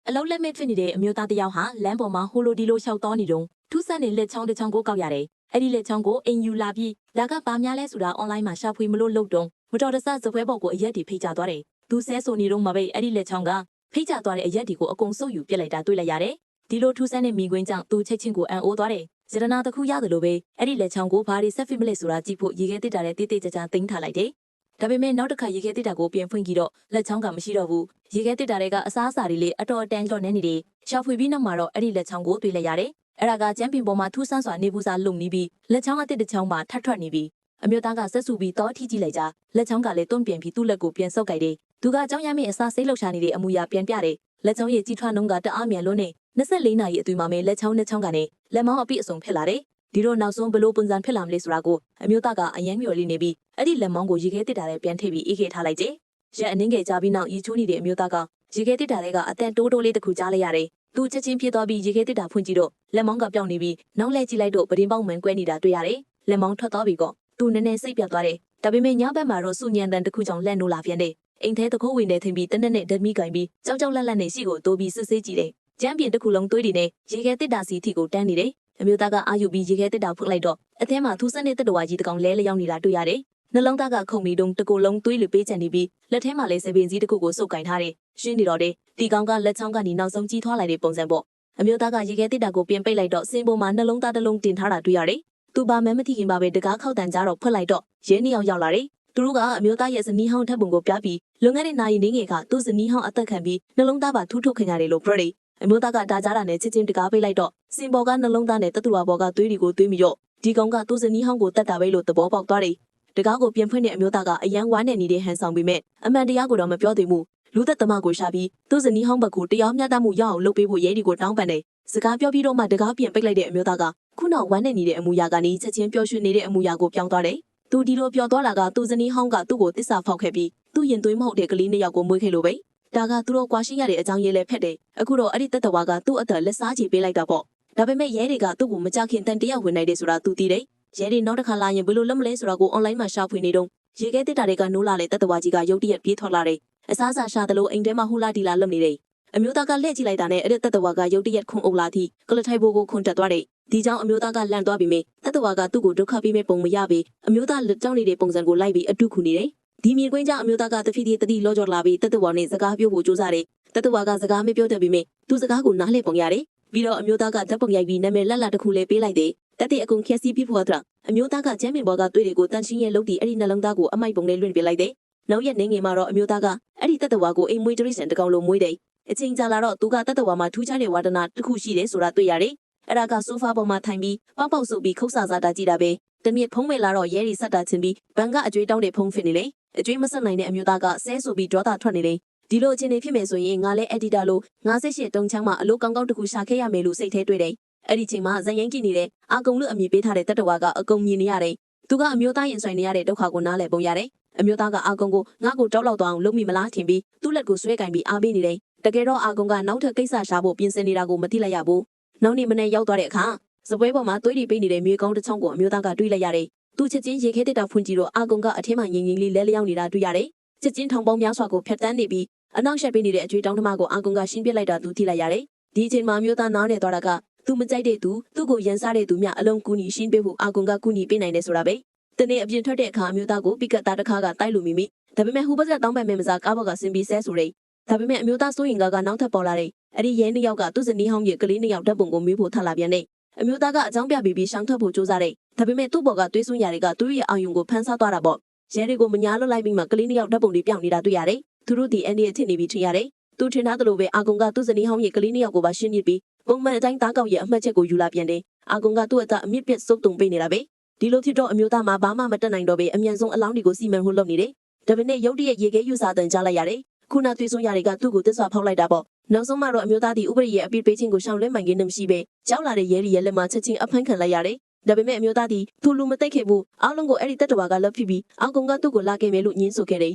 အလုံးလက်မဲ့ဖြစ်နေတဲ့အမျိုးသားတယောက်ဟာလမ်းပေါ်မှာဟိုလိုဒီလိုလျှောက်တော်နေတုန်းထူးဆန်းတဲ့လက်ချောင်းတစ်ချောင်းကိုကောက်ရတယ်။အဲ့ဒီလက်ချောင်းကိုအိမ်ယူလာပြီးဒါကဘာများလဲဆိုတာအွန်လိုင်းမှာရှာဖွေမလို့လုပ်တုန်းမတော်တဆစပွဲပေါ်ကိုအရက်တွေဖိချသွားတယ်။သူဆဲဆိုနေတော့မှပဲအဲ့ဒီလက်ချောင်းကဖိချသွားတဲ့အရက်တွေကိုအကုန်စုပ်ယူပစ်လိုက်တာတွေ့လိုက်ရတယ်။ဒီလိုထူးဆန်းတဲ့မိကွင်းကြောင့်သူချက်ချင်းကိုအံ့ဩသွားတယ်။ဇရနာတစ်ခုရတယ်လို့ပဲအဲ့ဒီလက်ချောင်းကိုဘာတွေဆက်ဖိမလဲဆိုတာကြည့်ဖို့ရေခဲတစ်တာတဲ့တိတိကျကျသိမ်းထားလိုက်တယ်။ဒါပေမဲ့နောက်တစ်ခါရေခဲတစ်တာကိုပြန်ဖွင့်ကြည့်တော့လက်ချောင်းကမရှိတော့ဘူး။ရေခဲတစ်တာတွေကအစားအစာတွေလေးအတော်အတန်ကြော့နေနေတယ်။ရှာဖွေပြီးနောက်မှာတော့အဲ့ဒီလက်ချောင်းကိုတွေ့လိုက်ရတယ်။အဲ့ဒါကကျမ်းပင်ပေါ်မှာထူးဆန်းစွာနေပူစာလုံနေပြီးလက်ချောင်းအတစ်တစ်ချောင်းမှာထပ်ထွက်နေပြီးအမျိုးသားကဆက်ဆူပြီးတော့ထိကြည့်လိုက်ကြလက်ချောင်းကလည်းတွန့်ပြန်ပြီးသူ့လက်ကိုပြန်ဆုပ်ကြိုက်တယ်။သူကအကြောင်းရမယ့်အစားစိတ်လှုပ်ရှားနေတဲ့အမူအရာပြန်ပြတယ်။လက်ချောင်းရဲ့ကြီးထွားနှုန်းကတအားမြန်လွန်းနေ24နာရီအတွင်းမှာပဲလက်ချောင်းနဲ့ချောင်းကနေလက်မောင်းအပြည့်အစုံဖြစ်လာတယ်။ဒီတော့နောက်ဆုံးဘလို့ပုံစံဖြစ်လာမလဲဆိုတာကိုအမျိုးသားကအယမ်းမျှော်လင့်နေပြီးအဲ့ဒီလက်မောင်းကိုရေခဲတစ်တာနဲ့ပြန်ထိပ်ပြီးအေးခဲထားလိုက်တယ်။ရက်အနှင်းငယ်ကြပြီးနောက်ရေချိုးနေတဲ့အမျိုးသားကရေခဲတစ်တာတွေကအတန်တိုးတိုးလေးတစ်ခုကြားလိုက်ရတယ်။သူချက်ချင်းပြေးသွားပြီးရေခဲတစ်တာဖွင့်ကြည့်တော့လက်မောင်းကပြောင်းနေပြီးနောက်လဲကြည့်လိုက်တော့ပဒင်းပေါက်မှန်ကွဲနေတာတွေ့ရတယ်။လက်မောင်းထွက်သွားပြီးတော့သူနည်းနည်းစိတ်ပြတ်သွားတယ်။ဒါပေမဲ့ညဘက်မှာတော့စူညံတန်တစ်ခုကြောင့်လက်နိုးလာပြန်တယ်။အိမ်ထဲတခိုးဝင်နေထင်ပြီးတနက်နဲ့ဓမီကင်ပြီးကြောက်ကြောက်လန့်လန့်နဲ့ရှိကိုတိုးပြီးစစ်ဆေးကြည့်တယ်။ကျမ်းပြင်တစ်ခုလုံးသွေးတွေနဲ့ရေခဲတစ်တာစီထီကိုတန်းနေတယ်။အမျိုးသားကအာယူပြီးရေခဲတစ်တာဖွင့်လိုက်တော့အထဲမှာထူးဆန်းတဲ့တက်တော်ဝါကြီးတစ်ကောင်လဲလျောင်းနေတာတွေ့ရတယ်။နှလုံးသားကခုန်ပြီးတုံးတကူလုံးသွေးလိုပေးချန်နေပြီးလက်ထဲမှာလည်းစပင်စည်းတစ်ခုကိုစုပ်ကင်ထားတယ်။ရှင်းနေတော့တယ်။ဒီကောင်ကလက်ချောင်းကနေနောက်ဆုံးကြီးထွားလိုက်တဲ့ပုံစံပေါ့။အမျိုးသားကရေခဲတစ်တာကိုပြင်ပိတ်လိုက်တော့စင်ပေါ်မှာနှလုံးသားတစ်လုံးတင်ထားတာတွေ့ရတယ်။သူဘာမှမသိခင်ပါပဲတကားခောက်တန်ကြတော့ဖွက်လိုက်တော့ရဲနှစ်ယောက်ရောက်လာတယ်။သူတို့ကအမျိုးသားရဲ့ဇနီးဟောင်းထပ်ပုံကိုပြပြီးလွန်ခဲ့တဲ့နာရီနေငယ်ကသူ့ဇနီးဟောင်းအသက်ခံပြီးနှလုံးသားပါထူးထုတ်ခင်ရတယ်လို့ပြောတယ်။အမျိုးသားကဒါကြတာနဲ့ချက်ချင်းတကားပိတ်လိုက်တော့စင်ပေါ်ကနှလုံးသားနဲ့တတူဝါပေါ်ကသွေးတွေကိုသွေးမိတော့ဒီကောင်ကသူ့ဇနီးဟောင်းကိုတတ်တာပဲလို့သဘောပေါက်သွားတယ်။တကားကိုပြန်ဖွင့်တဲ့အမျိုးသားကအယံဝါနဲ့နေတဲ့ဟန်ဆောင်ပေမဲ့အမှန်တရားကိုတော့မပြောသေးဘူး။လူသက်သမားကိုရှာပြီးသူ့ဇနီးဟောင်းဘက်ကိုတရားမျှတမှုရအောင်လုပ်ပေးဖို့ရဲဒီကိုတောင်းပန်တယ်။စကားပြောပြီးတော့မှတကားပြန်ပိတ်လိုက်တဲ့အမျိုးသားကခုနောက်ဝမ်းနဲ့နေတဲ့အမူအရာကနေချက်ချင်းပျော်ရွှင်နေတဲ့အမူအရာကိုပြောင်းသွားတယ်။သူဒီလိုပြောသွားတာကသူ့ဇနီးဟောင်းကသူ့ကိုတစ္ဆာဖောက်ခဲ့ပြီးသူ့ရင်သွေးမဟုတ်တဲ့ကလေးနှစ်ယောက်ကိုမွေးခဲ့လို့ပဲဒါကသူတို့ကွာရှင်းရတဲ့အကြောင်းရင်းလည်းဖက်တယ်အခုတော့အဲ့ဒီတက်တော်ကသူ့အသက်လက်စားချေပေးလိုက်တာပေါ့ဒါပေမဲ့ရဲတွေကသူ့ကိုမကြခင်တန်တရားဝင်နိုင်တယ်ဆိုတာသူသိတယ်ရဲတွေနောက်တစ်ခါလာရင်ဘယ်လိုလုပ်မလဲဆိုတာကိုအွန်လိုင်းမှာရှာဖွေနေတော့ရေခဲတက်တာတွေကနိုးလာတဲ့တက်တော်ကြီးကရုတ်တရက်ပြေးထွက်လာတယ်အစားအစာရှာတယ်လို့အိမ်ထဲမှာဟူလာဒီလာလုပ်နေတယ်အမျိုးသားကလှည့်ကြည့်လိုက်တာနဲ့အဲ့ဒီတက်တော်ကရုတ်တရက်ခွန်အုပ်လာသည့်ကလထိုင်ဘိုးကိုခွန်တက်သွားတယ်ဒီကြောင့်အမျိုးသားကလန့်သွားပြီးမြတက်တော်ကသူ့ကိုဒုက္ခပေးမဲ့ပုံမရပေအမျိုးသားလက်ကြောင်းနေတဲ့ပုံစံကိုလိုက်ပြီးအတုခုနေတယ်ဒီမြင်ကွင်းကြောင့်အမျိုးသားကတဖြည်းဖြည်းတတိလောကြော်လာပြီးတက်တော်နဲ့စကားပြောဖို့ကြိုးစားတယ်တက်တော်ကစကားမပြောတတ်ပြီးမြသူစကားကိုနားလည်ပုံရတယ်ပြီးတော့အမျိုးသားကဓာတ်ပုံရိုက်ပြီးနာမည်လက်လက်တစ်ခုလေးပေးလိုက်တယ်တက်တဲ့အကုန်ခက်စီးပြီးဖွာတာအမျိုးသားကကျမ်းပင်ဘော်ကသွေးတွေကိုတန်ရှင်းရဲ့လုပ်ပြီးအဲ့ဒီနှလုံးသားကိုအမိုက်ပုံနဲ့လွင့်ပြလိုက်တယ်နောက်ရက်နေငယ်မှာတော့အမျိုးသားကအဲ့ဒီတက်တော်ကိုအိမ်မွေးတရိစံတကောင်လိုမွေးတယ်အချိန်ကြာလာတော့သူကတက်တော်မှာထူးခြားတဲ့ဝါဒနာတစ်ခုရှိတယ်ဆိုတာတွေ့ရတယ်အဲ့ဒါကဆိုဖာပေါ်မှာထိုင်ပြီးပေါက်ပေါက်ဆုပ်ပြီးခုတ်ဆာစားတာကြည့်တာပဲတမစ်ဖုံးမဲ့လာတော့ရဲရီဆက်တာချင်းပြီးဘန်ကအကျွေးတောင်းတဲ့ဖုံးဖြစ်နေလေအကျွေးမဆက်နိုင်တဲ့အမျိုးသားကဆဲဆိုပြီးဒေါသထွက်နေလေဒီလိုအခြေအနေဖြစ်မယ်ဆိုရင်ငါလည်းအက်ဒီတာလို့58တုံးချမ်းမှာအလို့ကောင်းကောင်းတခုရှာခဲ့ရမယ်လို့စိတ်ထဲတွေ့တယ်အဲ့ဒီချိန်မှာဇန်ရင်ကြည့်နေတဲ့အာကုံလူအမည်ပေးထားတဲ့တက်တော်ကအကုံမြင်နေရတယ်သူကအမျိုးသားရင်ဆိုင်နေရတဲ့ဒုက္ခကိုနားလည်ပုံရတယ်အမျိုးသားကအာကုံကိုငါ့ကိုတောက်လောက်သွားအောင်လုပ်မိမလားထင်ပြီးသူ့လက်ကိုဆွဲကင်ပြီးအားပေးနေတယ်တကယ်တော့အာကုံကနောက်ထပ်ကိစ္စရှာဖို့ပြင်ဆင်နေတာကိုမသိလိုက်ရဘူးနောက်နေ့မနေ့ရောက်သွားတဲ့အခါစပွဲပေါ်မှာသွေးတွေပိတ်နေတဲ့မြေကောင်းတစ်ချောင်းကိုအမျိုးသားကတွေးလိုက်ရတယ်။သူချက်ချင်းရေခဲတက်တာဖွင့်ကြည့်တော့အာကုံကအထင်းမှငြိမ်ငြိမ်လေးလဲလျောင်းနေတာတွေ့ရတယ်။ချက်ချင်းထောင်ပေါင်းများစွာကိုဖျက်တမ်းနေပြီးအနောက်ရှက်ပေးနေတဲ့အကျွေးတောင်းသမားကိုအာကုံကရှင်းပြလိုက်တာသူသိလိုက်ရတယ်။ဒီအချိန်မှာအမျိုးသားနားနေသွားတာကသူမကြိုက်တဲ့သူကိုရန်စားတဲ့သူများအလုံးကူညီရှင်းပေးဖို့အာကုံကကူညီပေးနိုင်တယ်ဆိုတာပဲ။တနေ့အပြင်ထွက်တဲ့အခါအမျိုးသားကိုပိကတ်သားတစ်ခါကတိုက်လူမိမိဒါပေမဲ့ဟူဘက်ကတောင်းပန်မဲ့မစားကားဘော်ကဆင်းပြီးဆဲဆိုတယ်။ဒါပေမဲ့အမျိုးသားစိုးရင်ကနောက်ထပ်ပေါ်လာတဲ့အဲ့ဒီရဲနှစ်ယောက်ကသူ့ဇနီးဟောင်းရဲ့ကလေးနှစ်ယောက်ဓာတ်ပုံကိုမေးဖို့ထလာပြန်တယ်။အမျိုးသားကအကြောင်းပြပြီးရှောင်ထွက်ဖို့ကြိုးစားတယ်။ဒါပေမဲ့သူ့ဘော်ကသွေးစွန်းရာတွေကသူ့ရဲ့အာယုံကိုဖန်ဆားသွားတာပေါ့။ရဲတွေကိုမညာလွတ်လိုက်ပြီးမှကလေးနှစ်ယောက်ဓာတ်ပုံတွေပြောင်းနေတာတွေ့ရတယ်။သူတို့ဒီအန်ဒီရဲ့ထင်နေပြီးထင်ရတယ်။သူထင်ထားသလိုပဲအာကုံကသူ့ဇနီးဟောင်းရဲ့ကလေးနှစ်ယောက်ကိုပါရှင်းပြပြီးပုံမှန်အတိုင်းသားကောက်ရဲ့အမှတ်ချက်ကိုယူလာပြန်တယ်။အာကုံကသူ့အသက်အမြင့်ပြတ်စုပ်တုံပေးနေတာပဲ။ဒီလိုဖြစ်တော့အမျိုးသားမှာဘာမှမတက်နိုင်တော့ပဲအမြန်ဆုံးအလောင်းတွေကိုစီမံဖို့လုပ်နေတယ်။ဒါပေမဲ့ရုတ်တရက်ရေခဲယူစားတန်ကြားလိုက်ရတယ်။ခုနသွေးစွန်းရာတွေကသူ့ကိုတစ္ဆာဖောက်လိုက်တာပေါ့နောက်ဆုံးမှတော့အမျိုးသားဒီဥပဒေရဲ့အပြစ်ပေးခြင်းကိုရှောင်လွှဲမှန်ခြင်းမရှိပဲကြောက်လာတဲ့ရဲရီရဲ့လက်မှာချက်ချင်းအဖမ်းခံလိုက်ရတယ်ဒါပေမဲ့အမျိုးသားဒီသူလူမသိခဲ့ဘူးအားလုံးကိုအဲ့ဒီတက်တော်ကလက်ဖြစ်ပြီးအောက်ကောင်ကသူ့ကိုလာခဲ့မယ်လို့ညင်းဆိုခဲ့တယ်